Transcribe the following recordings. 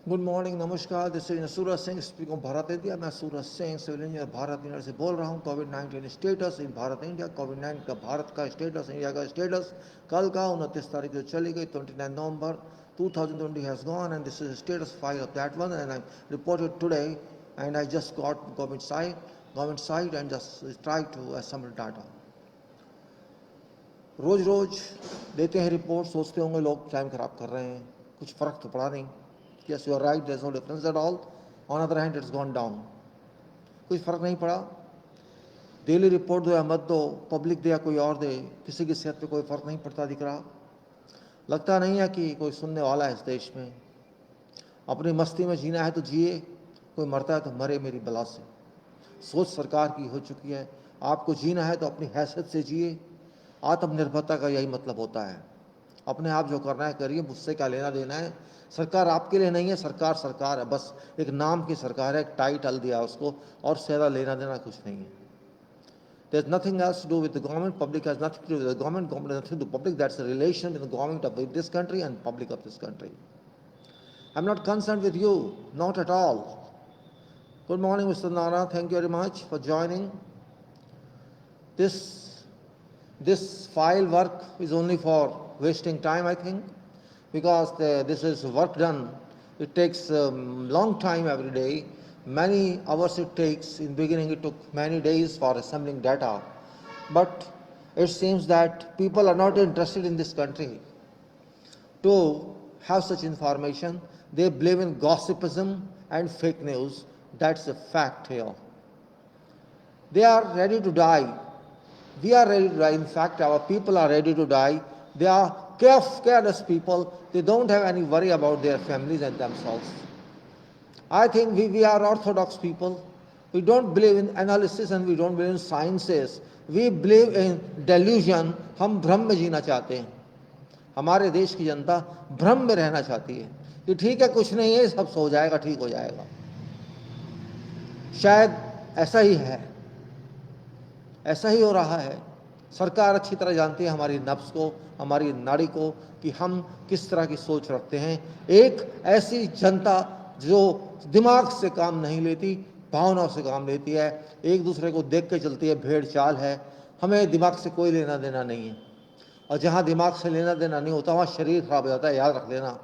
Good morning, नमस्कार। This is Suraj Singh speaking Bharat India. मैं Suraj Singh civil engineer Bharat India से बोल रहा हूँ। कोविड-19 स्टेटस इन भारत इंडिया। कोविड-19 का भारत का स्टेटस, इंडिया का स्टेटस कल का 29 तारीख जो चली गई, 29 November 2020 has gone and this is status file of that one and I reported today and I just got government site and just try to assemble data. रोज रोज देते हैं रिपोर्ट, सोचते होंगे लोग टाइम खराब कर रहे हैं, कुछ फ़र्क तो पड़ा नहीं। Yes, you are right, there is no difference at all. On the other hand, it's gone down. कुछ फर्क नहीं पड़ा। डेली रिपोर्ट दो या मत दो, पब्लिक दे या कोई और दे, किसी की सेहत पे कोई फर्क नहीं पड़ता दिख रहा। लगता नहीं है कि कोई सुनने वाला है इस देश में। अपनी मस्ती में जीना है तो जिए, कोई मरता है तो मरे मेरी बला से। सोच सरकार की हो चुकी है। आपको जीना है तो अपनी हैसियत से जिए। आत्मनिर्भरता का यही मतलब होता है। अपने आप जो करना है करिए, मुझसे क्या लेना देना है। सरकार आपके लिए नहीं है, सरकार सरकार है, बस एक नाम की सरकार है, एक टाइटल दिया उसको, और ज़्यादा लेना देना कुछ नहीं है। There is nothing else to do with the government. Public has nothing to do with the government. Government has nothing to do with public. That's a relation with the government of this country and public of this country. I'm not concerned with you, not at all. Good morning, Mr. Nara. Thank you very much for joining. This file work is only for wasting time, I think, because this is work done. It takes long time every day. Many hours it takes. In beginning it took many days for assembling data. But it seems that people are not interested in this country to have such information. They believe in gossipism and fake news. That's a fact here. They are ready to die. We are ready to die. In fact, our people are ready to die. They are careless people. They don't have any worry about their families and themselves. I think we are orthodox people. We don't believe in analysis and we don't believe in sciences. We believe in delusion. हम भ्रम में जीना चाहते हैं। हमारे देश की जनता भ्रम में रहना चाहती है कि ठीक है, कुछ नहीं है, सब सो जाएगा, ठीक हो जाएगा। शायद ऐसा ही है, ऐसा ही हो रहा है। सरकार अच्छी तरह जानती है हमारी नफ्स को, हमारी नाड़ी को, कि हम किस तरह की सोच रखते हैं। एक ऐसी जनता जो दिमाग से काम नहीं लेती, भावनाओं से काम लेती है, एक दूसरे को देख के चलती है, भेड़ चाल है। हमें दिमाग से कोई लेना देना नहीं है, और जहाँ दिमाग से लेना देना नहीं होता वहाँ शरीर खराब हो जाता है। याद रख लेना,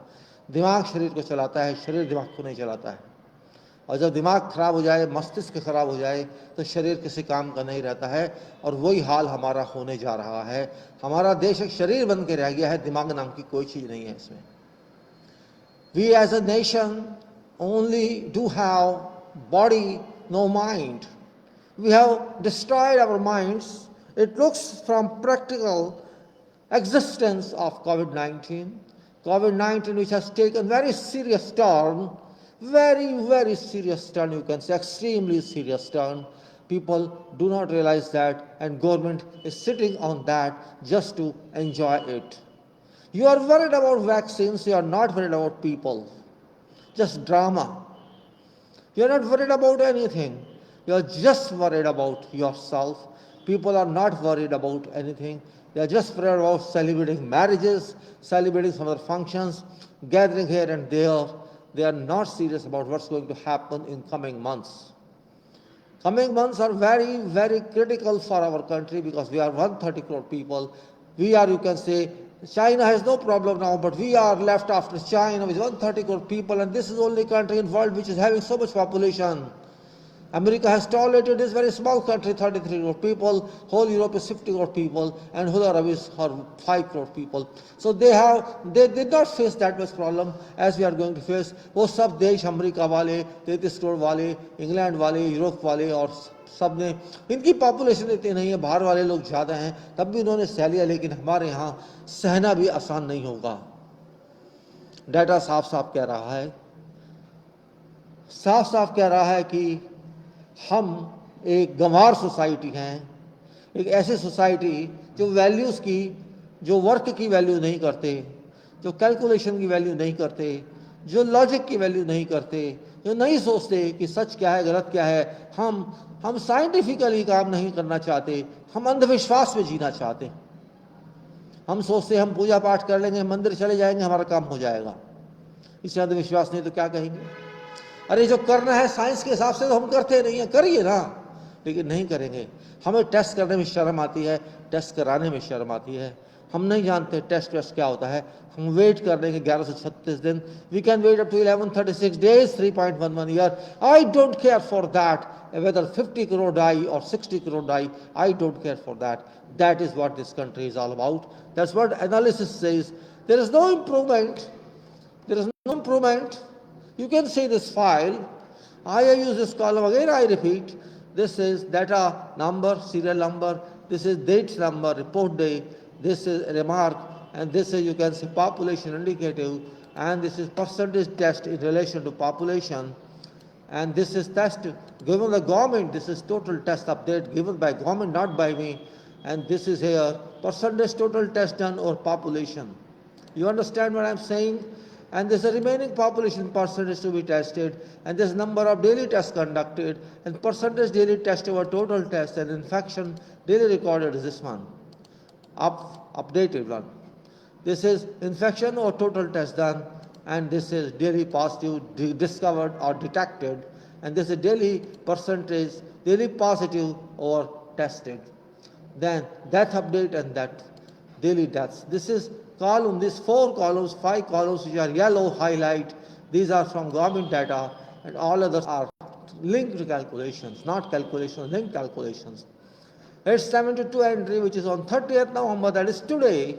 दिमाग शरीर को चलाता है, शरीर दिमाग को नहीं चलाता है। और जब दिमाग खराब हो जाए, मस्तिष्क खराब हो जाए, तो शरीर किसी काम का नहीं रहता है। और वही हाल हमारा होने जा रहा है। हमारा देश एक शरीर बन के रह गया है, दिमाग नाम की कोई चीज़ नहीं है इसमें। We as a nation only do have body, no mind. We have destroyed our minds. It looks from practical existence of COVID-19, which has taken very serious turn, very serious turn, you can say, extremely serious turn. People do not realize that, and government is sitting on that just to enjoy it. You are worried about vaccines, you are not worried about people. Just drama. You are not worried about anything. You are just worried about yourself. People are not worried about anything. They are just worried about celebrating marriages, celebrating some other functions, gathering here and there. They are not serious about what's going to happen in coming months. Coming months are very critical for our country because we are 130 crore people. We are, you can say, China has no problem now, but we are left after China with 130 crore people, and this is the only country in the world which is having so much population. America has tolerated this very small country, 33 crore people. Whole Europe is 50 crore people, and whole Arab is 5 crore people. So they did not face that much problem as we are going to face. वो सब देश America वाले, 33 करोड़ वाले, England वाले, Europe वाले, और सब ने, इनकी पॉपुलेशन इतनी नहीं है, बाहर वाले लोग ज़्यादा हैं, तब भी उन्होंने सह लिया। लेकिन हमारे यहाँ सहना भी आसान नहीं होगा। डाटा साफ साफ कह रहा है कि हम एक गंवार सोसाइटी हैं, एक ऐसी सोसाइटी जो वैल्यूज़ की, जो वर्क की वैल्यू नहीं करते, जो कैलकुलेशन की वैल्यू नहीं करते, जो लॉजिक की वैल्यू नहीं करते, जो नहीं सोचते कि सच क्या है गलत क्या है। हम साइंटिफिकली काम नहीं करना चाहते, हम अंधविश्वास में जीना चाहते। हम सोचते हम पूजा पाठ कर लेंगे, मंदिर चले जाएंगे, हमारा काम हो जाएगा। इससे अंधविश्वास नहीं तो क्या कहेंगे? अरे जो करना है साइंस के हिसाब से तो हम करते नहीं हैं, करिए ना, लेकिन नहीं करेंगे। हमें टेस्ट करने में शर्म आती है, टेस्ट कराने में शर्म आती है। हम नहीं जानते टेस्ट क्या होता है। हम वेट कर लेंगे 11 से 36 दिन। We can wait up to 1136 days, 3.11 year. I don't care for that, whether 50 crore die or 60 crore die. I don't care for that. That is what this country is all about. That's what analysis says. There is no improvement. There is no improvement. You can see this file. I have used this column again. I repeat. This is data number, serial number. This is date number, report day. This is remark, and this is, you can see, population indicative, and this is percentage test in relation to population, and this is test given the government. This is total test update given by government, not by me, and this is here percentage total test done or population. You understand what I'm saying? And there's a remaining population percentage to be tested, and there's number of daily tests conducted, and percentage daily test over total tests, and infection daily recorded is this one, updated one. This is infection or total test done, and this is daily positive discovered or detected, and this is daily percentage daily positive or tested. Then death update and that daily deaths. This is column, these 4 columns, 5 columns which are yellow highlight. These are from government data, and all others are linked calculations, not calculations, linked calculations. It's 72 entry, which is on 30th November, that is today,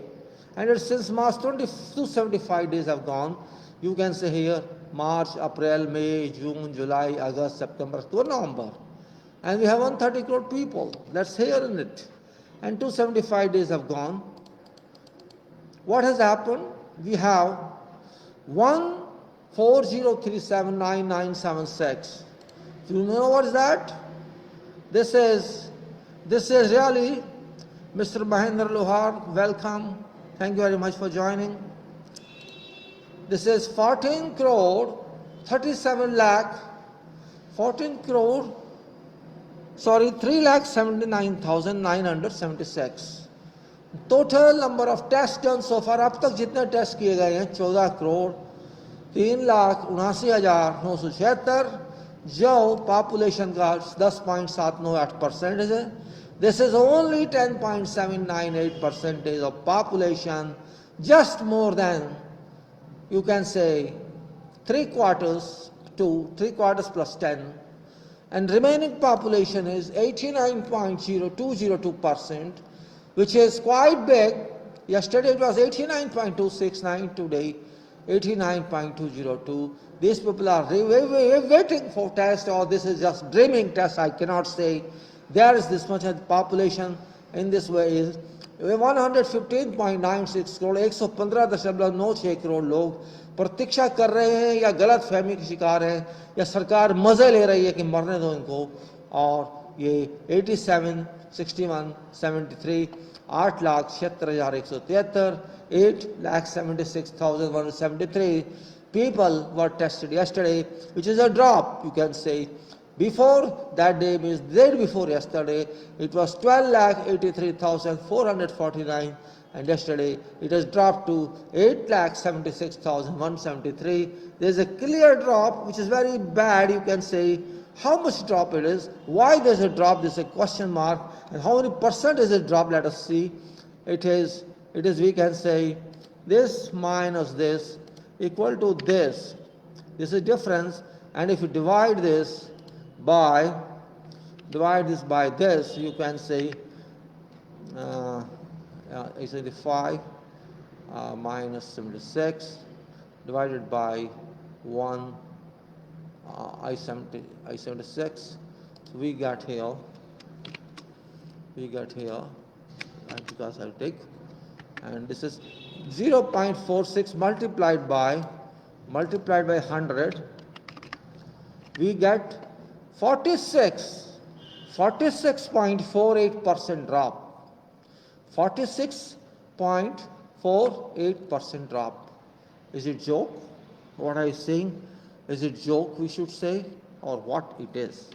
and it's since March 275 days have gone. You can say here March, April, May, June, July, August, September, to November. And we have 130 crore people. That's here in it. And 275 days have gone. What has happened? We have 140379976. Do you know what is that? This is really Mr. Mahendra Lohar. Welcome. Thank you very much for joining. This is 14 crore 37 lakh 3,79,976. Total number of test done so far, अब तक जितने test किए गए हैं 14,03,79,976, जो population का 10.798% है. This is only 10.798% of population, just more than, you can say, 3/4 plus 10, and remaining population is 89.0202%, which is quite big. Yesterday it was 89.269, today 89.202. These people are waiting for test, or this is just dreaming test. I cannot say there is this much population in this way. Is 115.96 crore, 115.96 crore लोग प्रतीक्षा कर रहे हैं, या गलत फहमी के शिकार हैं, या सरकार मजे ले रही है कि मरने दो इनको. और ये 87, 61, 73, 8,76,173, 8,76,173 people were tested yesterday, which is a drop, you can say. Before that day, means the day before yesterday, it was 12,83,449, and yesterday it has dropped to 8,76,173. There is a clear drop, which is very bad, you can say. How much drop it is? Why there is a drop? This is a question mark. And how many percent is it drop? Let us see. It is, we can say, this minus this equal to this. This is difference. And if you divide this by this, you can say it's 85 minus 76 divided by 1 I-76. So we got here, and because I'll take, and this is 0.46 multiplied by 100, we get 46.48% drop. 46.48% drop. Is it joke? What I saying? Is it joke, we should say, or what it is?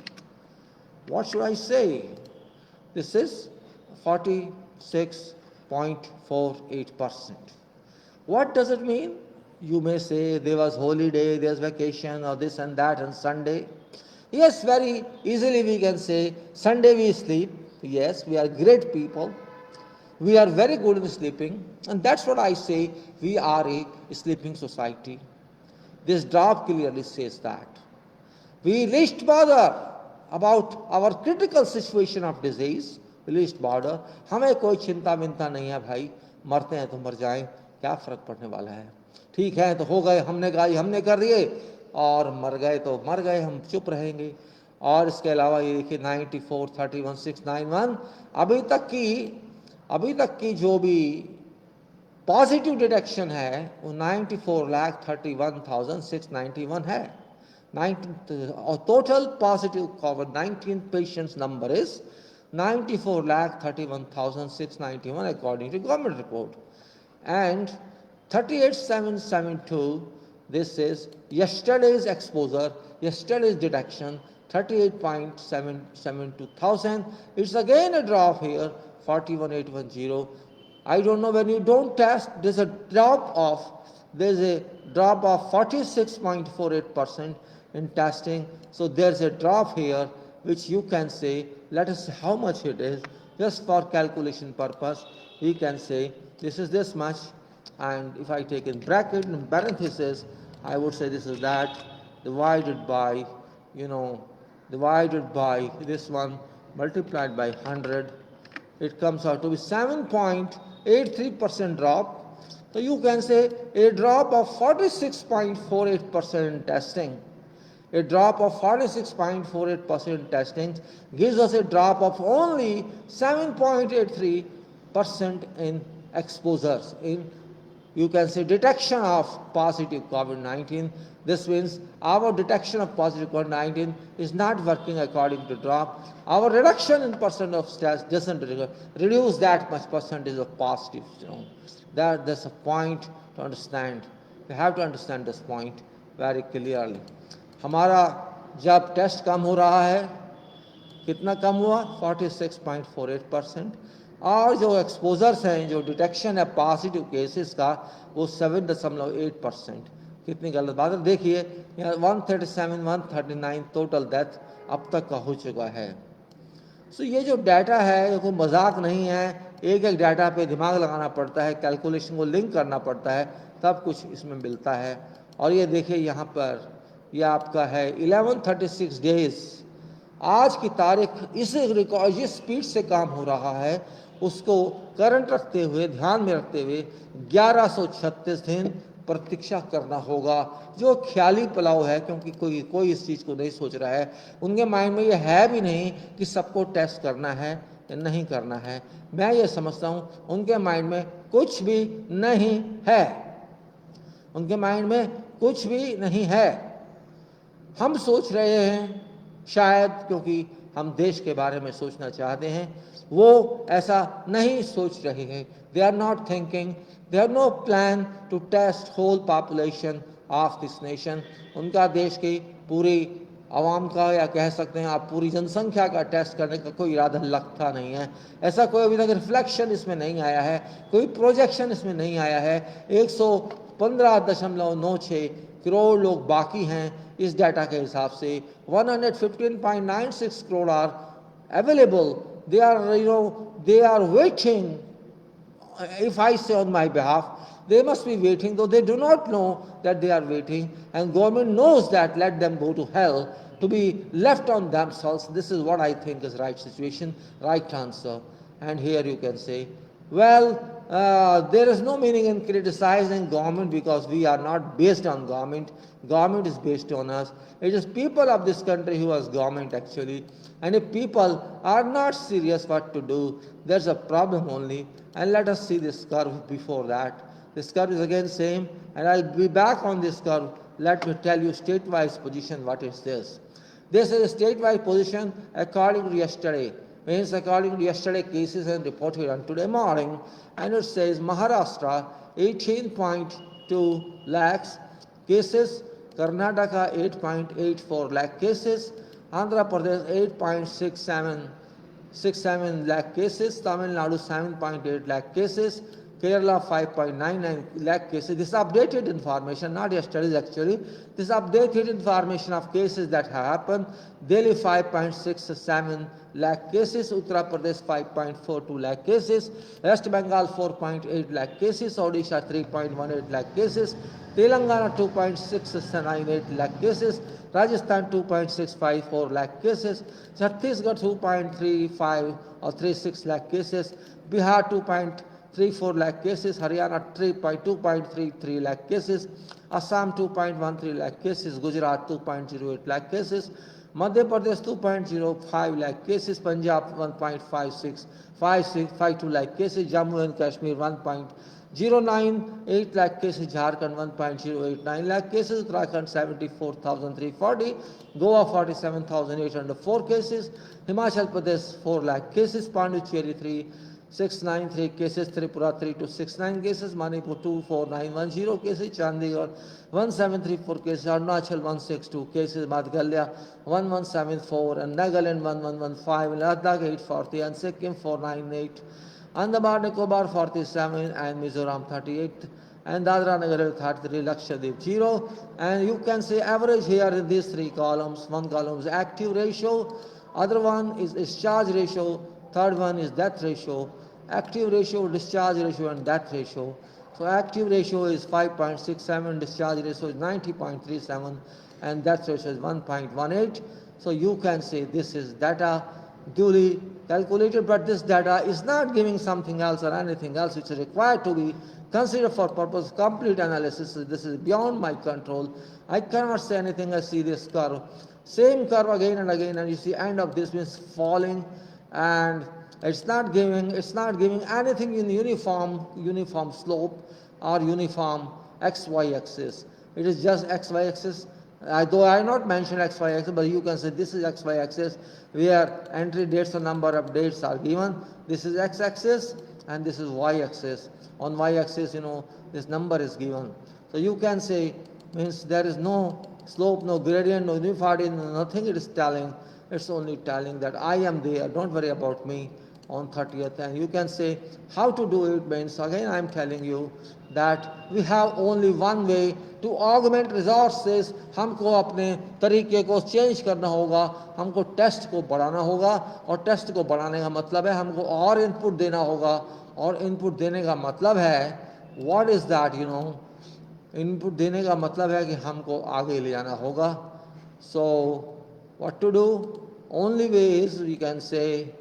What should I say? This is 46.48%. What does it mean? You may say there was holiday, there's vacation or this and that and Sunday. Yes, very easily we can say Sunday we sleep. Yes, we are great people. We are very good in sleeping, and that's what I say. We are a sleeping society. This drop clearly says that. We least bother about our critical situation of disease. We least bother. हमें कोई चिंता विंता नहीं है भाई, मरते हैं तो मर जाएं, क्या फर्क पड़ने वाला है, ठीक है तो हो गए, हमने गाई हमने कर दिए, और मर गए तो मर गए, हम चुप रहेंगे. और इसके अलावा ये देखिए 94-31-691 अभी तक की जो भी पॉजिटिव डिटेक्शन है वो 94,31,691 है. Total positive COVID-19 patients number is 94,31,691 according to government report. And 38,772, this is yesterday's exposure, yesterday's detection, 38.772 thousand. It's again a drop here, 41,810. I don't know, when you don't test, there's a drop of 46.48% in testing. So there's a drop here, which you can say, let us see how much it is, just for calculation purpose. We can say this is this much, and if I take in bracket and parenthesis, I would say this is that, divided by, divided by this one, multiplied by 100, it comes out to be 7.83% drop. So you can say a drop of 46.48% in testing. A drop of 46.48% in testing gives us a drop of only 7.83% in exposures, in, you can say, detection of positive COVID-19. This means our detection of positive COVID-19 is not working according to drop. Our reduction in percent of tests doesn't reduce that much percentage of positives. That's a point to understand. We have to understand this point very clearly. हमारा जब test कम हो रहा है, कितना कम हुआ, 46.48%, और जो exposures हैं, जो डिटेक्शन है पॉजिटिव केसेस का, वो 7.8%. कितनी गलत बात है. देखिए यहाँ 137-139 टोटल डेथ अब तक का हो चुका है. सो ये जो डाटा है ये कोई मजाक नहीं है. एक एक डाटा पे दिमाग लगाना पड़ता है, कैलकुलेशन को लिंक करना पड़ता है, तब कुछ इसमें मिलता है. और ये देखिए यहाँ पर ये आपका है 1136 डेज. आज की तारीख इस रिकॉर्ड, जिस स्पीड से काम हो रहा है उसको करंट रखते हुए, ध्यान में रखते हुए 1136 दिन प्रतीक्षा करना होगा. जो ख्याली पलाव है, क्योंकि कोई इस चीज़ को नहीं सोच रहा है, उनके माइंड में ये है भी नहीं कि सबको टेस्ट करना है या नहीं करना है. मैं ये समझता हूँ उनके माइंड में कुछ भी नहीं है, उनके माइंड में कुछ भी नहीं है. हम सोच रहे हैं शायद क्योंकि हम देश के बारे में सोचना चाहते हैं, वो ऐसा नहीं सोच रहे हैं. They are not thinking, they have no plan to test whole population of this nation. उनका देश की पूरी आवाम का, या कह सकते हैं आप पूरी जनसंख्या का टेस्ट करने का कोई इरादा लगता नहीं है. ऐसा कोई अभी तक रिफ्लेक्शन इसमें नहीं आया है, कोई प्रोजेक्शन इसमें नहीं आया है. 115.96 करोड़ लोग बाकी हैं इस डाटा के हिसाब से. 115.96 crore are available. They are waiting. If I say on my behalf, they must be waiting, though they do not know that they are waiting, and government knows that. Let them go to hell to be left on themselves. This is what I think is right situation, right answer. And here you can say, well, there is no meaning in criticizing government because we are not based on government. Government is based on us. It is people of this country who has government actually. And if people are not serious what to do, there's a problem only. And let us see this curve before that. This curve is again same, and I'll be back on this curve. Let me tell you state-wise position. What is this? This is a state-wise position according to yesterday. Means according to yesterday cases and reported on today morning, and it says Maharashtra 18.2 lakhs cases, Karnataka 8.84 lakh cases, Andhra Pradesh 8.67 lakh cases, Tamil Nadu 7.8 lakh cases, Kerala 5.99 lakh cases. This is updated information, not yesterday's actually. This is updated information of cases that have happened. Delhi 5.67 lakh cases, Uttar Pradesh 5.42 lakh cases, West Bengal 4.8 lakh cases, Odisha 3.18 lakh cases, Telangana 2.698 lakh cases, Rajasthan 2.654 lakh cases, Chhattisgarh 2.35 or 36 lakh cases, Bihar 2.34 lakh cases, Haryana 2.33 lakh cases, Assam 2.13 lakh cases, Gujarat 2.08 lakh cases, Madhya Pradesh 2.05 lakh cases, Punjab 1.52 lakh cases, Jammu and Kashmir 1.098 lakh cases, Jharkhand 1.089 lakh cases, Uttarakhand 74,340, Goa 47,804 cases, Himachal Pradesh 4 lakh cases, Pondicherry 3,693 cases, Tripura 3,269 cases, Manipur 2,4910 cases, Chandigarh 1,734 cases, Arunachal 162 cases, Madhya 1,174 and Nagaland 1,115, Ladakh 840 and Sikkim 498. Andaman Nicobar 47 and Mizoram 38 and Dadra Nagar 33, Lakshadweep 0. And you can say average here in these three columns. One column is active ratio, other one is discharge ratio, third one is death ratio. Active ratio, discharge ratio and death ratio. So active ratio is 5.67, discharge ratio is 90.37 and death ratio is 1.18. So you can say this is data duly calculated, but this data is not giving something else or anything else which is required to be considered for purpose of complete analysis. This is beyond my control. I cannot say anything. I see this curve, same curve again and again, and you see end of this means falling, and it's not giving anything in uniform slope or uniform XY axis. It is just XY axis. Though I not mentioned XY axis, but you can say this is XY axis where entry dates or number of dates are given. This is X axis and this is Y axis. On Y axis, this number is given. So you can say means there is no slope, no gradient, no uniformity, nothing it is telling. It's only telling that I am there. Don't worry about me on 30th. And you can say how to do it means, again I am telling you that we have only one way to augment resources. हमको अपने तरीके को change करना होगा, हमको test को बढ़ाना होगा, और टेस्ट को बढ़ाने का मतलब है हमको और इनपुट देना होगा, और इनपुट देने का मतलब है व्हाट इज दैट इनपुट देने का मतलब है कि हमको आगे ले जाना होगा. So what to do? Only way is we can say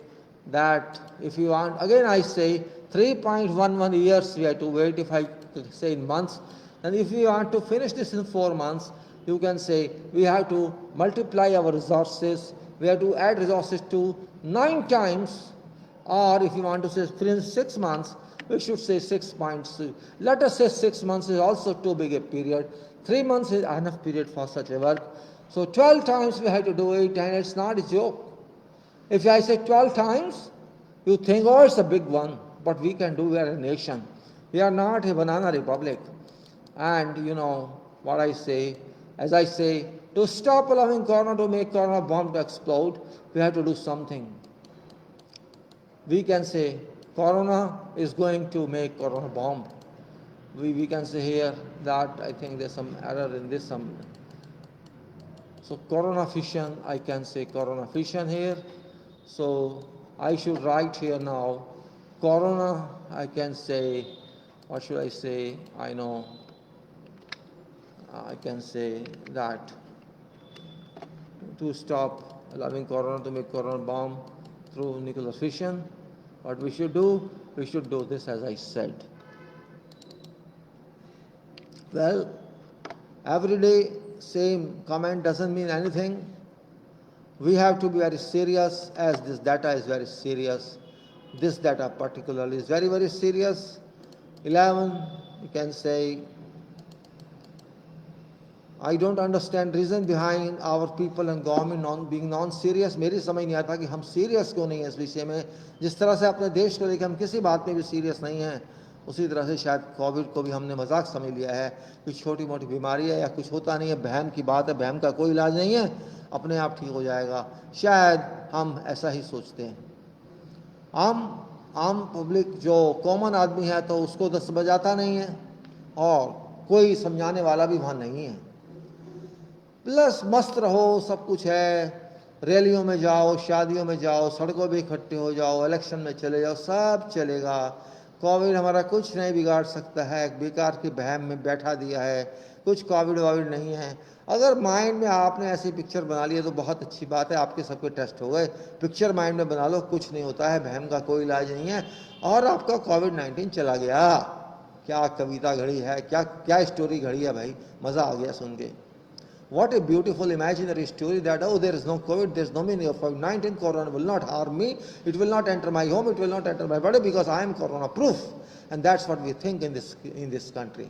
that if you want, again I say 3.11 years we have to wait, if I say in months, and if you want to finish this in 4 months, you can say we have to multiply our resources, we have to add resources to 9 times, or if you want to say finish 6 months, we should say 6 months. Let us say 6 months is also too big a period. 3 months is enough period for such a work. So 12 times we have to do it, and it's not a joke. If I say 12 times, you think, oh, it's a big one, but we can do, we are a nation. We are not a banana republic. And what I say, as I say, to stop allowing corona to make corona bomb to explode, we have to do something. We can say, corona is going to make corona bomb. We can say here that I think there's some error in this. So corona fission, I can say corona fission here. So I should write here now, corona, I can say, what should I say? I know, I can say that to stop allowing corona to make corona bomb through nuclear fission, what we should do? We should do this as I said. Well, every day same comment doesn't mean anything. We have to be very serious, as this data is very serious. This data particularly is very, very serious. 11, you can say, I don't understand reason behind our people and government being non-serious. मेरी समझ नहीं आता कि हम serious क्यों नहीं हैं इस विषय में. जिस तरह से अपने देश को लेकर हम किसी बात में भी serious नहीं हैं, उसी तरह से शायद कोविड को भी हमने मजाक समझ लिया है, कुछ छोटी मोटी बीमारी है या कुछ होता नहीं है, बहम की बात है, बहम का कोई इलाज नहीं है, अपने आप ठीक हो जाएगा. शायद हम ऐसा ही सोचते हैं. हम आम पब्लिक जो कॉमन आदमी है तो उसको 10 बजाता नहीं है और कोई समझाने वाला भी वहाँ नहीं है। प्लस मस्त रहो, सब कुछ है, रैलियों में जाओ, शादियों में जाओ, सड़कों पे इकट्ठे हो जाओ, इलेक्शन में चले जाओ, सब चलेगा। कोविड हमारा कुछ नहीं बिगाड़ सकता है, बेकार की बहम में बैठा दिया है, कुछ कोविड वाविड नहीं है। अगर माइंड में आपने ऐसी पिक्चर बना ली है तो बहुत अच्छी बात है, आपके सबके टेस्ट हो गए। पिक्चर माइंड में बना लो, कुछ नहीं होता है, बहम का कोई इलाज नहीं है और आपका कोविड-19 चला गया। क्या कविता घड़ी है, क्या स्टोरी घड़ी है भाई, मज़ा आ गया सुन के। What a beautiful imaginary story that, oh, there is no COVID, there is no meaning of COVID-19, Corona will not harm me, it will not enter my home, it will not enter my body because I am Corona proof. And that's what we think in this country.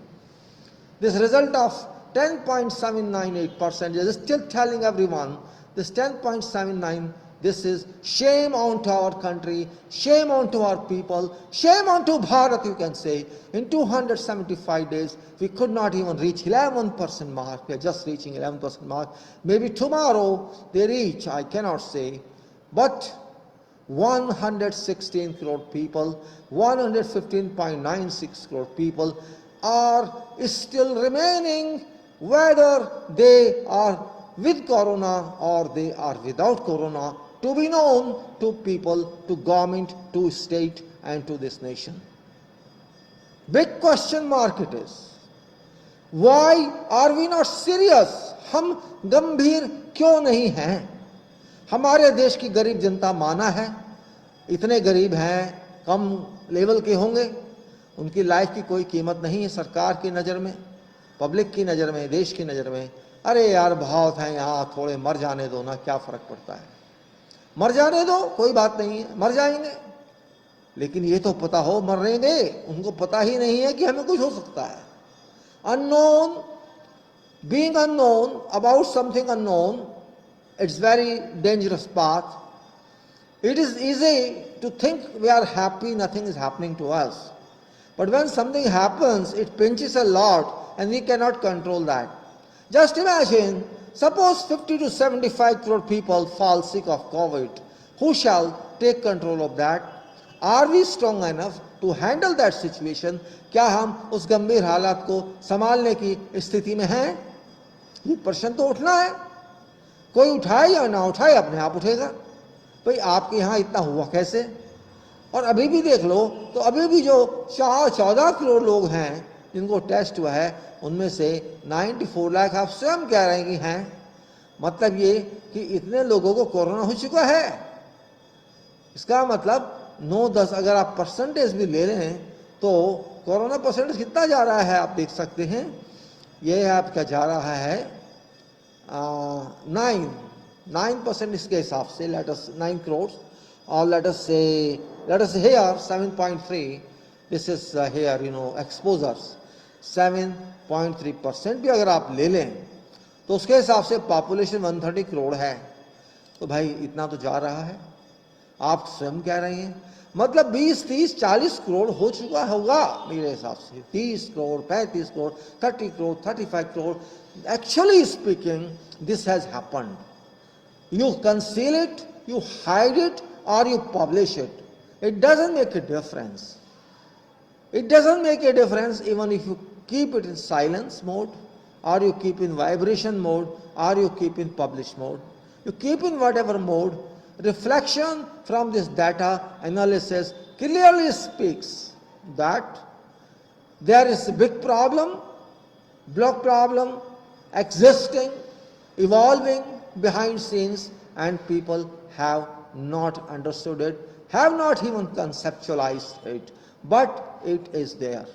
This result of 10.798% is still telling everyone, this 10.79, this is shame onto our country, shame onto our people, shame onto Bharat, you can say. In 275 days, we could not even reach 11% mark. We are just reaching 11% mark. Maybe tomorrow they reach, I cannot say. But 116 crore people, 115.96 crore people are still remaining, whether they are with Corona or they are without Corona, to be known to people, to government, to state and to this nation. Big question mark it is. Why are we not serious? हम गंभीर क्यों नहीं हैं? हमारे देश की गरीब जनता माना है, इतने गरीब हैं, कम लेवल के होंगे, उनकी लाइफ की कोई कीमत नहीं है सरकार की नज़र में, पब्लिक की नज़र में, देश की नज़र में। अरे यार बहुत हैं यहाँ, थोड़े मर जाने दो ना, क्या फ़र्क पड़ता है, मर जाने दो, कोई बात नहीं है, मर जाएंगे। लेकिन ये तो पता हो मरेंगे, उनको पता ही नहीं है कि हमें कुछ हो सकता है। Unknown, being unknown about something unknown, it's very dangerous path. It is easy to think we are happy, nothing is happening to us. But when something happens, it pinches a lot and we cannot control that. Just imagine, suppose 50 to 75 crore people fall sick of COVID. Who shall take control of that? Are we strong enough to handle that situation? क्या हम उस गंभीर हालात को संभालने की स्थिति में हैं? ये प्रश्न तो उठना है। कोई उठाए या ना उठाए, अपने आप उठेगा। भाई आपके यहाँ इतना हुआ कैसे? और अभी भी देख लो तो अभी भी जो 14 करोड़ लोग हैं जिनको टेस्ट हुआ है, उनमें से 94 लाख आप स्वयं कह रहे हैं कि हैं। मतलब ये कि इतने लोगों को कोरोना हो चुका है। इसका मतलब 9-10 अगर आप परसेंटेज भी ले लें तो कोरोना परसेंटेज कितना जा रहा है आप देख सकते हैं। ये आपका जा रहा है 9% इसके हिसाब से, लेट अस 9 करोड़ और let us here 7.3, this is here exposures 7.3% भी अगर आप ले लें तो उसके हिसाब से पॉपुलेशन 130 करोड़ है। तो भाई इतना तो जा रहा है, आप स्वयं कह रहे हैं। मतलब 20, 30, 40 करोड़ हो चुका होगा मेरे हिसाब से, 30 crore, 35 crore, 30 crore, 35 crore. Actually speaking, this has happened. You conceal it, you hide it, or you publish it. It doesn't make a difference. It doesn't make a difference even if you keep it in silence mode, or you keep in vibration mode, or you keep in publish mode. You keep in whatever mode. Reflection from this data analysis clearly speaks that there is a big problem, block problem, existing, evolving behind scenes, and people have not understood it, have not even conceptualized it, but it is there.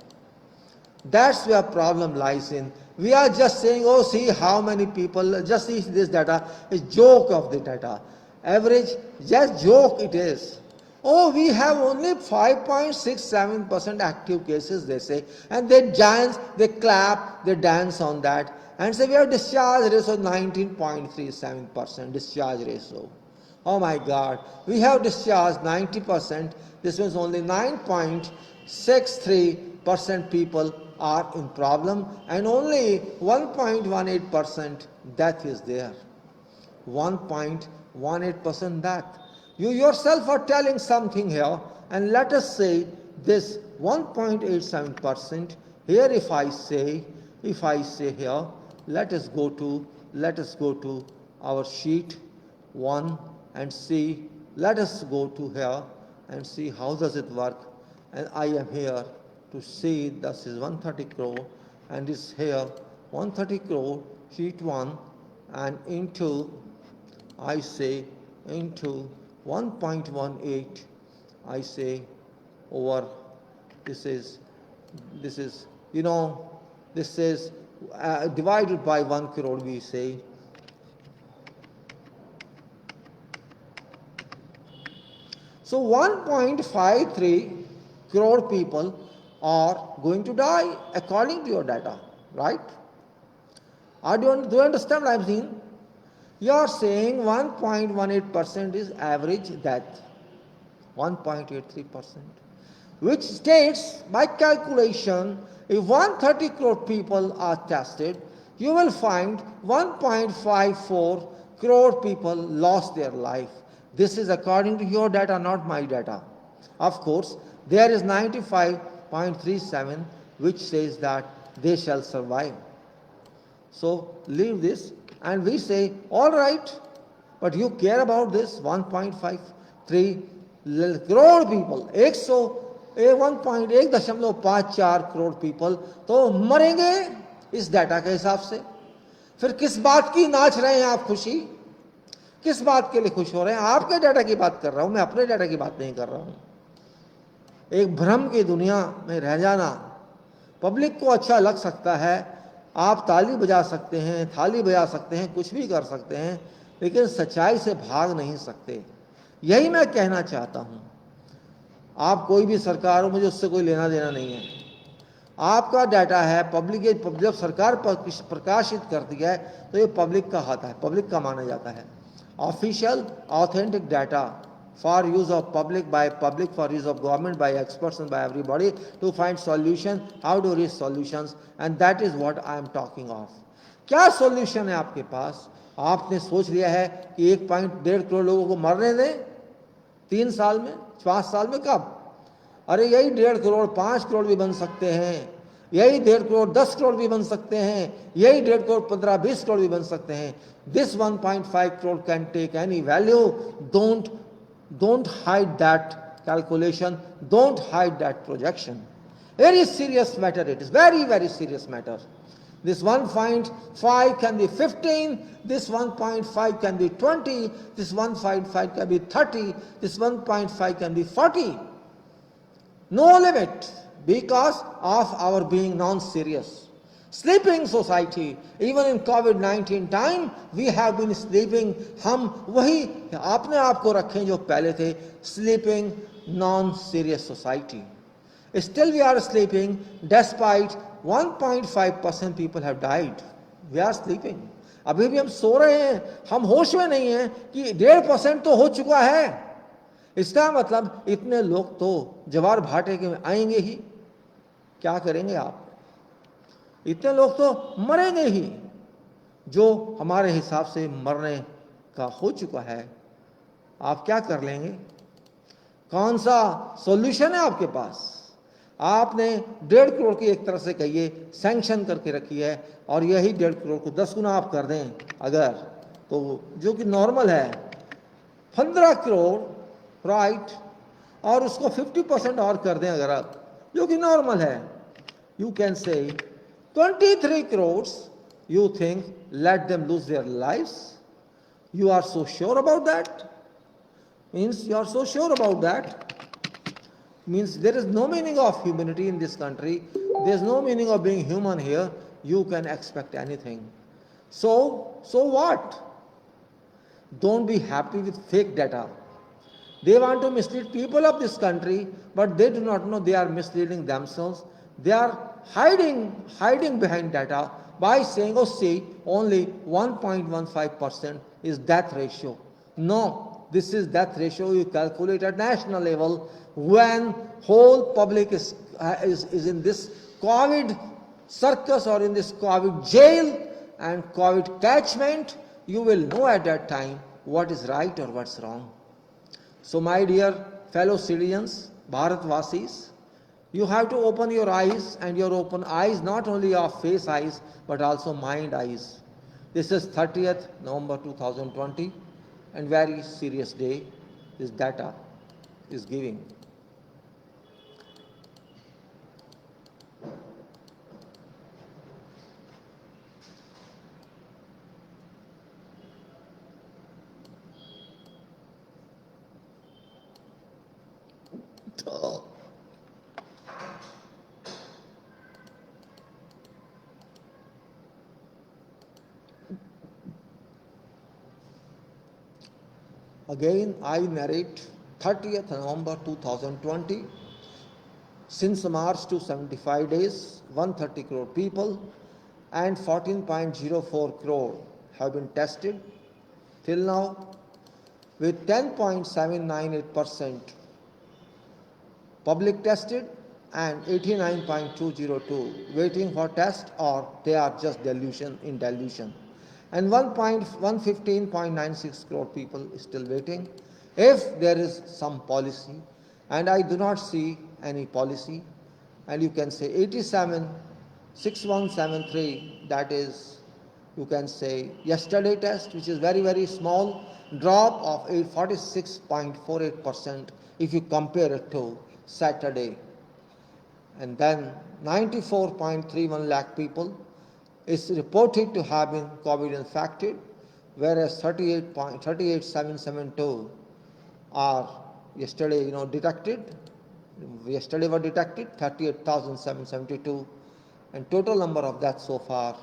That's where problem lies in. We are just saying, oh, see how many people, just see this data, is joke of the data. Average, just joke it is. Oh, we have only 5.67% active cases, they say, and they dance, they clap, they dance on that, and say we have discharge ratio 19.37% discharge ratio. Oh my God, we have discharged 90%, this means only 9.63% people are in problem and only 1.18% death is there. 1.18% death. You yourself are telling something here and let us say this 1.87%. Here if I say here, let us go to our sheet 1 and see, let us go to here and see how does it work. And I am here to see this is 130 crore and this here 130 crore sheet 1 and into, I say, into 1.18, I say over, this is this is divided by 1 crore, we say. So 1.53 crore people are going to die according to your data, right? Do you understand what I'm saying? You are saying 1.18% is average death, 1.83%, which states by calculation, if 130 crore people are tested, you will find 1.54 crore people lost their life. This is according to your data, not my data. Of course, there is 95.37 which says that they shall survive. So leave this and we say, all right, but you care about this 1.53 crore people, 1.54 crore people तो मरेंगे इस data के हिसाब से। फिर किस बात की नाच रहे हैं आप खुशी, किस बात के लिए खुश हो रहे हैं? आपके डाटा की बात कर रहा हूं मैं, अपने डाटा की बात नहीं कर रहा हूं। एक भ्रम की दुनिया में रह जाना, पब्लिक को अच्छा लग सकता है, आप ताली बजा सकते हैं, थाली बजा सकते हैं, कुछ भी कर सकते हैं, लेकिन सच्चाई से भाग नहीं सकते। यही मैं कहना चाहता हूं। आप कोई भी सरकार हो, मुझे उससे कोई लेना देना नहीं है। आपका डाटा है, पब्लिक जब सरकार प्रकाशित करती है तो ये पब्लिक का हाथ है, पब्लिक का माना जाता है। Official authentic data for use of public, by public, for use of government, by experts and by everybody to find solution, how to reach solutions, and that is what I am talking of. क्या solution है आपके पास? आपने सोच लिया है कि 1.1.5 करोड़ लोगों को मरने दें 3 साल में, 5 साल में, कब? अरे यही 1.5 करोड़ 5 करोड़ भी बन सकते हैं, यही 1.5 करोड़ 10 करोड़ भी बन सकते हैं, यही 1.5 करोड़ 15-20 करोड़ भी बन सकते हैं। This 1.5 crore can take any value. Don't hide that calculation, don't hide that projection. Very serious matter it is, very, very serious matter. This 1.5 can be 15, this 1.5 can be 20, this 1.5 can be 30, this 1.5 can be 40. No limit, because of our being non-serious. Sleeping society, even in COVID-19 time, we have been sleeping. हम वही अपने आप को रखें जो पहले थे, sleeping non-serious society. Still we are sleeping, despite 1.5% people have died. We are sleeping. अभी भी हम सो रहे हैं, हम होश में नहीं हैं कि 1.5% तो हो चुका है। इसका मतलब इतने लोग तो जवार भाटे के आएंगे ही, क्या करेंगे आप? इतने लोग तो मरेंगे ही, जो हमारे हिसाब से मरने का हो चुका है। आप क्या कर लेंगे? कौन सा सॉल्यूशन है आपके पास? आपने 1.5 करोड़ की एक तरह से कहिए सैंक्शन करके रखी है, और यही 1.5 करोड़ को 10 गुना आप कर दें अगर, तो जो कि नॉर्मल है 15 करोड़, राइट, और उसको 50% और कर दें अगर आप, जो कि नॉर्मल है, you can say 23 crores, you think, let them lose their lives? You are so sure about that? Means you are so sure about that? Means there is no meaning of humanity in this country. There is no meaning of being human here. You can expect anything. So what? Don't be happy with fake data. They want to mislead people of this country, but they do not know they are misleading themselves. They are hiding behind data by saying, oh see, only 1.15% is death ratio. No, this is death ratio you calculate at national level when whole public is in this COVID circus or in this COVID jail and COVID catchment. You will know at that time what is right or what's wrong. So my dear fellow citizens, Bharatvasis, you have to open your eyes, and your open eyes not only are face eyes but also mind eyes. This is 30th November 2020, and very serious day this data is giving. Again, I narrate 30th November 2020. Since March to 75 days, 130 crore people and 14.04 crore have been tested till now, with 10.798% public tested and 89.202 waiting for test, or they are just in delusion. And 115.96 crore people still waiting. If there is some policy, and I do not see any policy, and you can say 876173, that is, you can say yesterday test, which is very, very small drop of 46.48% if you compare it to Saturday. And then 94.31 lakh people is reported to have been COVID infected, whereas 38,772 are yesterday detected. Yesterday were detected 38,772, and total number of deaths so far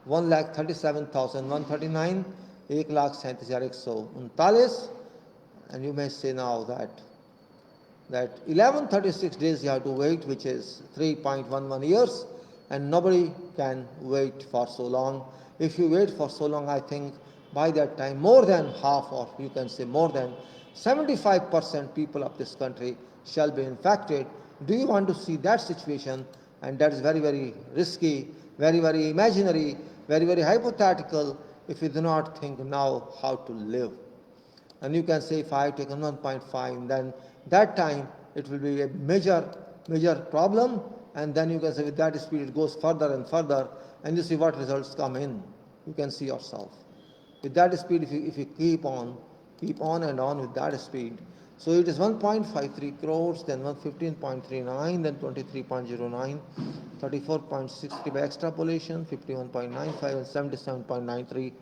1,37,139, 1,37,139. And you may say now that 1136 days you have to wait, which is 3.11 years, and nobody can wait for so long. If you wait for so long, I think by that time more than half, or you can say more than 75% people of this country shall be infected. Do you want to see that situation? And that is very, very risky, very, very imaginary, very, very hypothetical if you do not think now how to live. And you can say if I have taken 1.5, then that time it will be a major problem, and then you can say with that speed it goes further and further, and you see what results come in. You can see yourself. With that speed, if you keep on and on with that speed, so it is 1.53 crores, then 115.39, then 23.09, 34.60 by extrapolation, 51.95, and 77.93.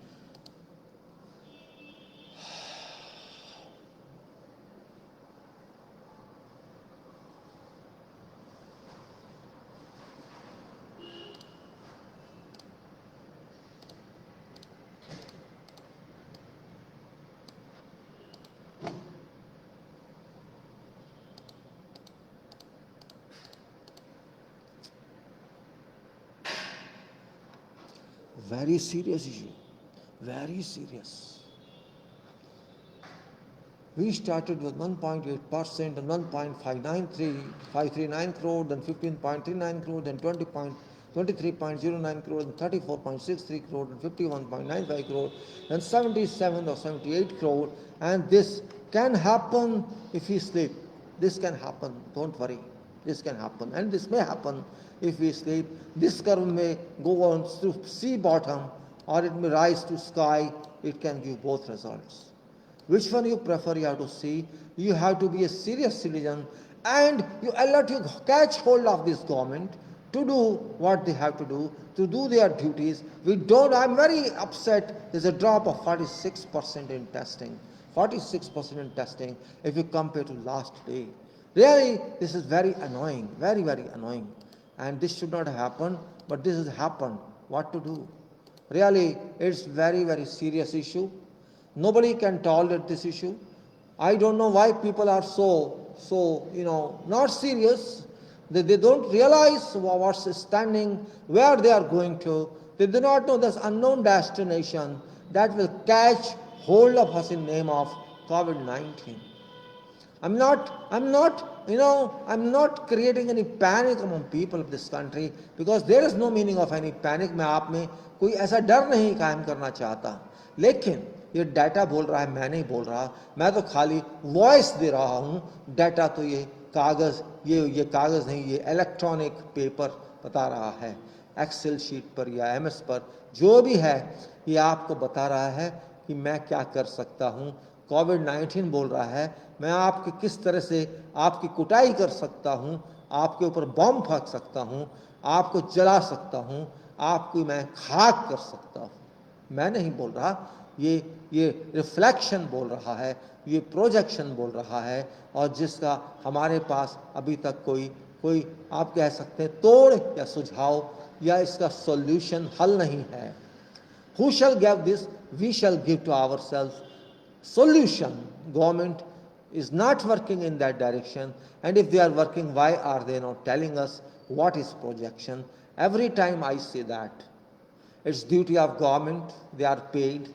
Very serious issue, very serious. We started with 1.8% and 1.539 crore, then 15.39 crore, then 23.09 crore, then 34.63 crore, then 51.95 crore, then 77 or 78 crore. And this can happen if we sleep. This can happen, don't worry. This can happen, and this may happen if we sleep. This curve may go on to sea bottom, or it may rise to sky. It can give both results. Which one you prefer, you have to see. You have to be a serious citizen, and you catch hold of this government to do what they have to do their duties. I'm very upset. There's a drop of 46% in testing. 46% in testing if you compare to last day. Really, this is very annoying, very, very annoying. And this should not have happened, but this has happened. What to do? Really, it's very, very serious issue. Nobody can tolerate this issue. I don't know why people are so not serious. They don't realize what's standing, where they are going to. They do not know this unknown destination that will catch hold of us in name of COVID-19. I'm not creating any panic among people of this country, because there is no meaning of any panic. मैं आप में कोई ऐसा डर नहीं कायम करना चाहता, लेकिन ये डाटा बोल रहा है, मैं नहीं बोल रहा, मैं तो खाली वॉइस दे रहा हूँ. डाटा तो ये कागज़, ये कागज़ नहीं, ये इलेक्ट्रॉनिक पेपर बता रहा है, एक्सेल शीट पर या MS पर जो भी है, ये आपको बता रहा है कि मैं क्या कर सकता हूँ। कोविड-19 बोल रहा है मैं आपकी किस तरह से आपकी कुटाई कर सकता हूँ, आपके ऊपर बॉम्ब फेंक सकता हूँ, आपको जला सकता हूँ, आपकी मैं खाक कर सकता हूँ। मैं नहीं बोल रहा, ये रिफ्लेक्शन बोल रहा है, ये प्रोजेक्शन बोल रहा है, और जिसका हमारे पास अभी तक कोई आप कह सकते हैं तोड़ या सुझाव या इसका सॉल्यूशन हल नहीं है। Who shall give this? We shall give to ourselves solution. Government is not working in that direction, and if they are working, why are they not telling us what is projection? Every time I say that, it's duty of government. They are paid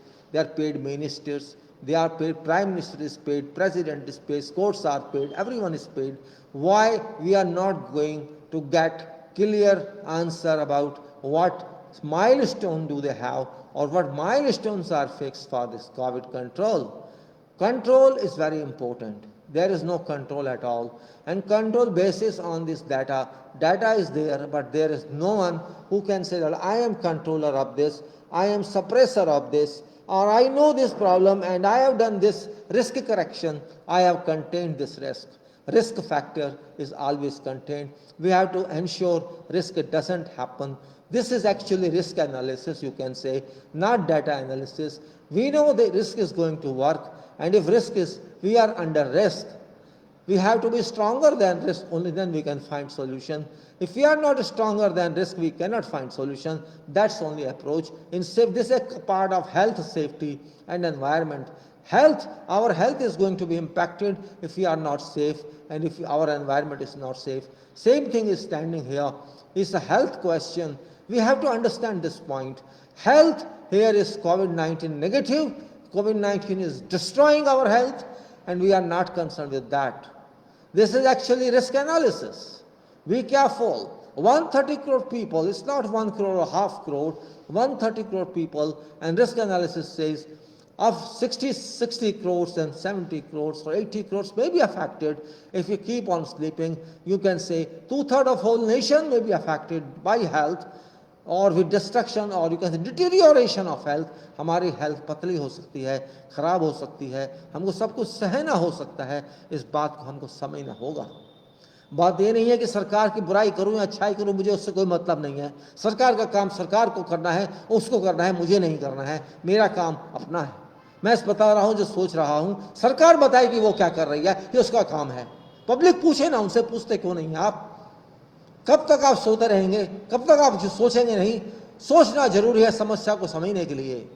ministers, they are paid, prime minister is paid, president is paid, courts are paid, everyone is paid. Why we are not going to get clear answer about what milestone do they have, or what milestones are fixed for this COVID control? Control is very important. There is no control at all, and control basis on this data. Data is there, but there is no one who can say that I am controller of this, I am suppressor of this, or I know this problem and I have done this risk correction, I have contained this risk. Risk factor is always contained. We have to ensure risk doesn't happen. This is actually risk analysis, you can say, not data analysis. We know the risk is going to work, and if we are under risk, we have to be stronger than risk, only then we can find solution. If we are not stronger than risk, we cannot find solution. That's only approach. This is a part of health, safety and environment. Our health is going to be impacted if we are not safe, and if our environment is not safe. Same thing is standing here. It's a health question. We have to understand this point. Health here is COVID-19 negative. COVID-19 is destroying our health, and we are not concerned with that. This is actually risk analysis. Be careful. 130 crore people, it's not 1 crore or half crore, 130 crore people, and risk analysis says of 60 crores and 70 crores or 80 crores may be affected. If you keep on sleeping, you can say 2/3 of whole nation may be affected by health, और with destruction, और you can say deterioration of health. हमारी health पतली हो सकती है, ख़राब हो सकती है, हमको सब कुछ सहना हो सकता है. इस बात को हमको समझना होगा. बात ये नहीं है कि सरकार की बुराई करूं या अच्छाई करूं, मुझे उससे कोई मतलब नहीं है. सरकार का काम सरकार को करना है, उसको करना है, मुझे नहीं करना है. मेरा काम अपना है. मैं इस बता रहा हूं जो सोच रहा हूं. सरकार बताए कि वो क्या कर रही है, ये उसका काम है. पब्लिक पूछे ना, उनसे पूछते क्यों नहीं आप? कब तक आप सोते रहेंगे? कब तक आप सोचेंगे नहीं? सोचना जरूरी है समस्या को समझने के लिए.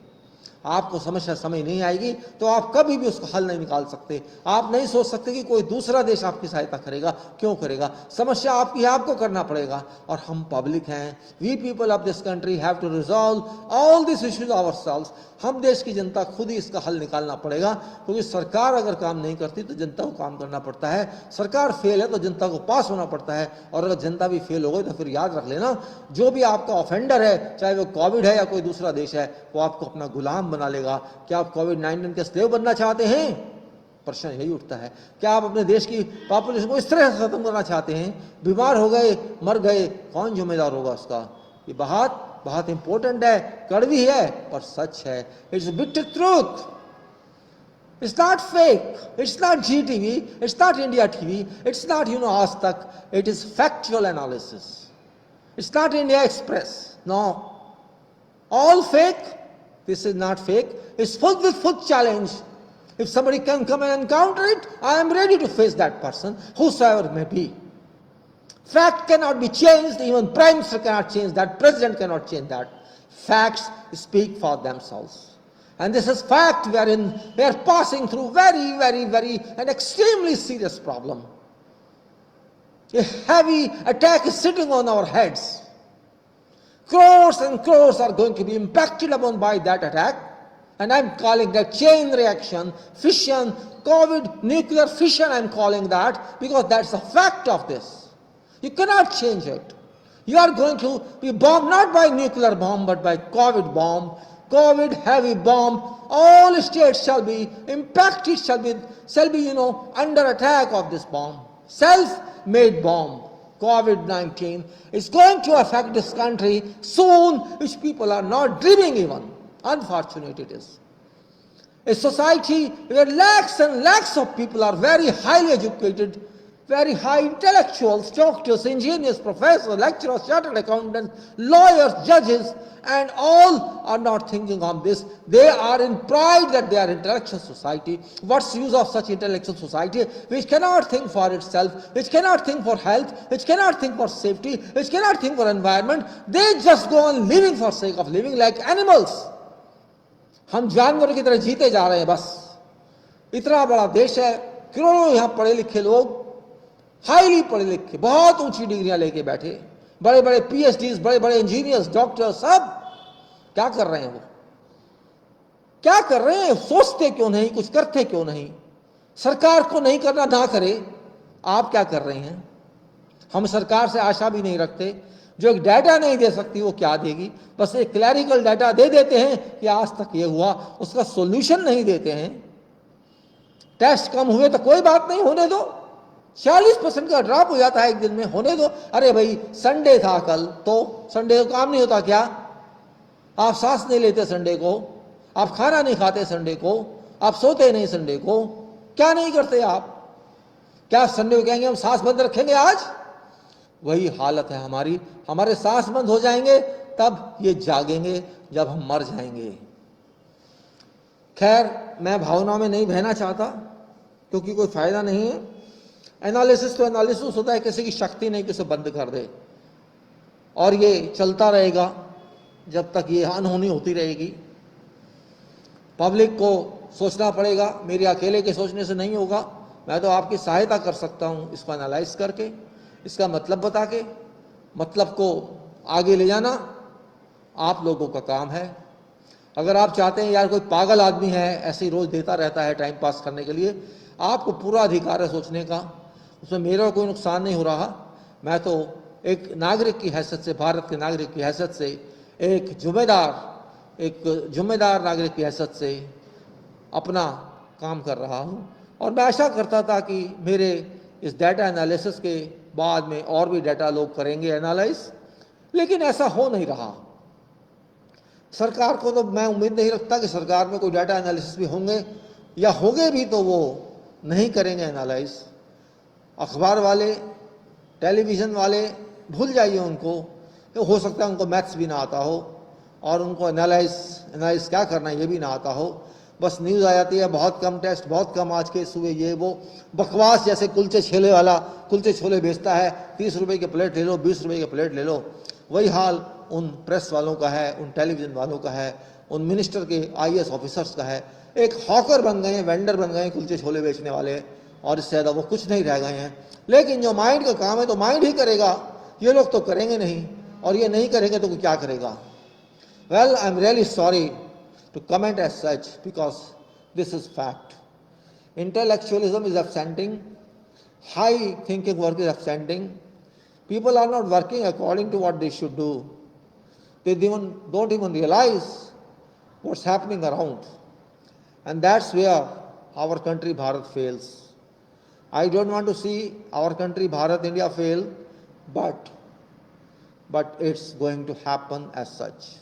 आपको समस्या समझ नहीं आएगी तो आप कभी भी उसको हल नहीं निकाल सकते. आप नहीं सोच सकते कि कोई दूसरा देश आपकी सहायता करेगा. क्यों करेगा? समस्या आपकी है, आपको करना पड़ेगा. और हम पब्लिक हैं. We people of this country have to resolve all this issues ourselves. हम देश की जनता खुद ही इसका हल निकालना पड़ेगा, क्योंकि सरकार अगर काम नहीं करती तो जनता को काम करना पड़ता है. सरकार फेल है तो जनता को पास होना पड़ता है. और अगर जनता भी फेल हो गई तो फिर याद रख लेना, जो भी आपका ऑफेंडर है, चाहे वो कोविड है या कोई दूसरा देश है, वो आपको अपना गुलाम बना लेगा. क्या आप कोविड-19 के स्लेव बनना चाहते हैं? प्रश्न यही उठता है. क्या आप अपने देश की पॉपुलेशन को इस तरह से खत्म करना चाहते हैं? बीमार हो गए, मर गए, कौन जिम्मेदार होगा उसका? ये बहुत इंपॉर्टेंट है, कड़वी है पर सच है. It's bitter truth. It's not fake. It's not GTV. It's not India TV. It's not, Aaj Tak. It is factual analysis. It's not India Express. No. All fake. This is not fake. It's full with full challenge. If somebody can come and encounter it, I am ready to face that person, whosoever it may be. Fact cannot be changed. Even Prime Minister cannot change that. President cannot change that. Facts speak for themselves. And this is fact. We are passing through very, very, very an extremely serious problem. A heavy attack is sitting on our heads. Crores and crores are going to be impacted upon by that attack. And I'm calling that chain reaction, fission, COVID, nuclear fission, I'm calling that, because that's the fact of this. You cannot change it. You are going to be bombed not by nuclear bomb, but by COVID bomb, COVID heavy bomb. All states shall be impacted, shall be under attack of this bomb. self-made bomb. COVID-19 is going to affect this country soon, which people are not dreaming even. Unfortunate it is. A society where lakhs and lakhs of people are very highly educated, very high intellectuals, doctors, engineers, professors, lecturers, chartered accountants, lawyers, judges, and all are not thinking on this. They are in pride that they are intellectual society. What's the use of such intellectual society which cannot think for itself, which cannot think for health, which cannot think for safety, which cannot think for environment? They just go on living for sake of living like animals. हम जानवरों की तरह जीते जा रहे हैं बस. इतना बड़ा देश है, करोड़ों यहाँ पढ़े लिखे लोग, हाईली पढ़े लिखे, बहुत ऊंची डिग्रियां लेके बैठे, बड़े बड़े पीएचडीज, बड़े बड़े इंजीनियर्स, डॉक्टर, सब क्या कर रहे हैं? वो क्या कर रहे हैं? सोचते क्यों नहीं, कुछ करते क्यों नहीं? सरकार को नहीं करना ना करे, आप क्या कर रहे हैं? हम सरकार से आशा भी नहीं रखते. जो एक डाटा नहीं दे सकती वो क्या देगी? बस एक क्लैरिकल डाटा दे देते हैं कि आज तक ये हुआ, उसका सॉल्यूशन नहीं देते हैं. टेस्ट कम हुए तो कोई बात नहीं, होने दो. 40% का ड्रॉप हो जाता है एक दिन में, होने दो. अरे भाई संडे था कल, तो संडे को काम नहीं होता क्या? आप सांस नहीं लेते संडे को, आप खाना नहीं खाते संडे को, आप सोते नहीं संडे को, क्या नहीं करते आप? क्या संडे को कहेंगे हम सांस बंद रखेंगे आज? वही हालत है हमारी. हमारे सांस बंद हो जाएंगे तब ये जागेंगे जब हम मर जाएंगे. खैर, मैं भावनाओं में नहीं बहना चाहता क्योंकि कोई फायदा नहीं है. एनालिसिस तो एनालिसिस होता है, किसी की शक्ति नहीं किसे बंद कर दे, और ये चलता रहेगा जब तक ये अनहोनी होती रहेगी. पब्लिक को सोचना पड़ेगा, मेरे अकेले के सोचने से नहीं होगा. मैं तो आपकी सहायता कर सकता हूँ इसको एनालाइज करके, इसका मतलब बता के. मतलब को आगे ले जाना आप लोगों का काम है. अगर आप चाहते हैं यार कोई पागल आदमी है ऐसे ही रोज देता रहता है टाइम पास करने के लिए, आपको पूरा अधिकार है सोचने का, उसमें मेरा कोई नुकसान नहीं हो रहा. मैं तो एक नागरिक की हैसियत से, भारत के नागरिक की हैसियत से, एक जिम्मेदार नागरिक की हैसियत से अपना काम कर रहा हूँ. और मैं आशा करता था कि मेरे इस डाटा एनालिसिस के बाद में और भी डाटा लोग करेंगे एनालाइज, लेकिन ऐसा हो नहीं रहा. सरकार को तो मैं उम्मीद नहीं रखता कि सरकार में कोई डाटा एनालिसिस भी होंगे, या होंगे भी तो वो नहीं करेंगे एनालाइज. अखबार वाले, टेलीविज़न वाले, भूल जाइए उनको. तो हो सकता है उनको मैथ्स भी ना आता हो और उनको एनालाइज क्या करना ये भी ना आता हो. बस न्यूज़ आ जाती है, बहुत कम टेस्ट, बहुत कम आज केस हुए, ये वो बकवास. जैसे कुलचे छोले वाला कुलचे छोले बेचता है, 30 रुपये के प्लेट ले लो, 20 रुपये के प्लेट ले लो. वही हाल उन प्रेस वालों का है, उन टेलीविज़न वालों का है, उन मिनिस्टर के आईएएस ऑफिसर्स का है. एक हॉकर बन गए हैं, वेंडर बन गए हैं कुलचे छोले बेचने वाले, और इससे ज़्यादा वो कुछ नहीं रह गए हैं. लेकिन जो माइंड का काम है तो माइंड ही करेगा. ये लोग तो करेंगे नहीं, और ये नहीं करेंगे तो क्या करेगा? Well, I am really sorry to comment as such, because this is fact. Intellectualism is absenting, high thinking work is absenting. People are not working according to what they should do. They don't even realize what's happening around, and that's where our country Bharat fails. I don't want to see our country Bharat India fail, but it's going to happen as such.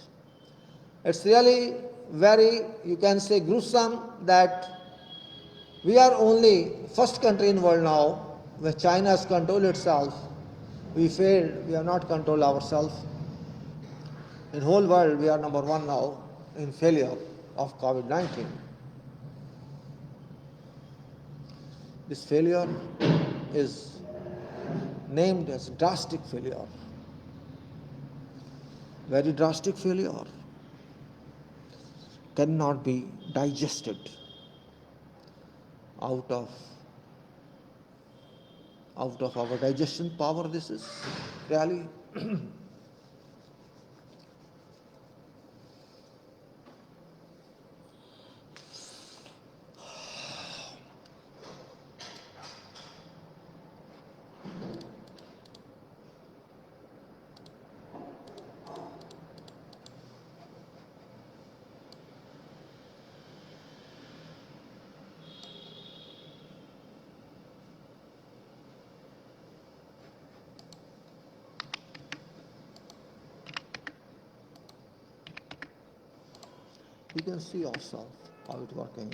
It's really very, you can say, gruesome that we are only first country in the world now where China has controlled itself. We failed, we have not controlled ourselves. In whole world, we are number one now in failure of COVID-19. This failure is named as drastic failure. Very drastic failure. Cannot be digested out of our digestion power. This is really You can see yourself how it's working.